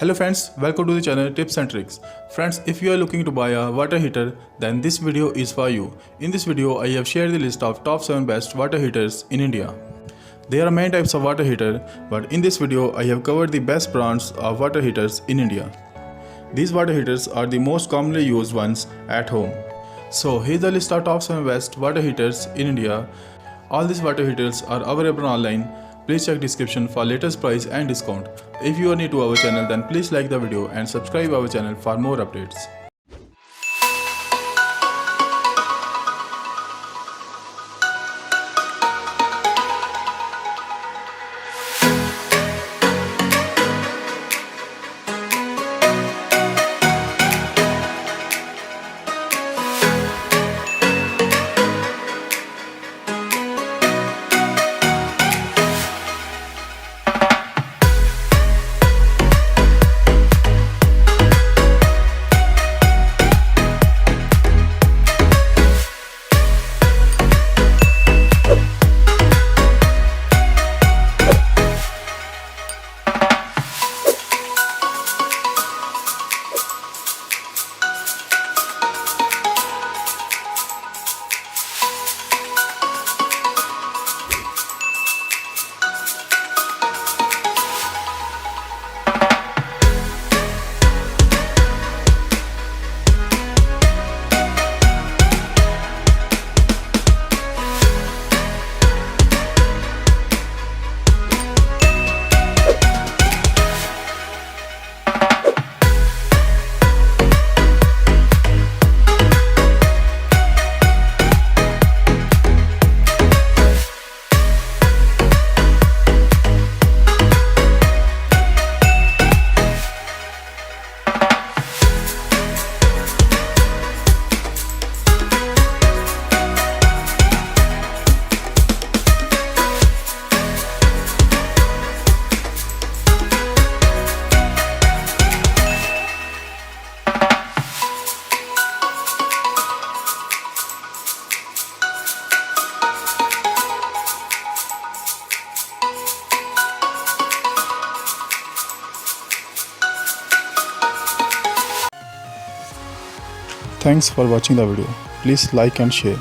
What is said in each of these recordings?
Hello friends, welcome to the channel Tips and Tricks. Friends, if you are looking to buy a water heater, then this video is for you. In this video, I have shared the list of top 7 best water heaters in India. There are many types of water heater, but in this video, I have covered the best brands of water heaters in India. These water heaters are the most commonly used ones at home. So here's the list of top 7 best water heaters in India. All these water heaters are available online. Please check description for latest price and discount. If you are new to our channel, then please like the video and subscribe our channel for more updates. Thanks for watching the video. Please like and share.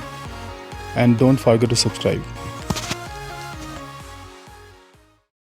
And don't forget to subscribe.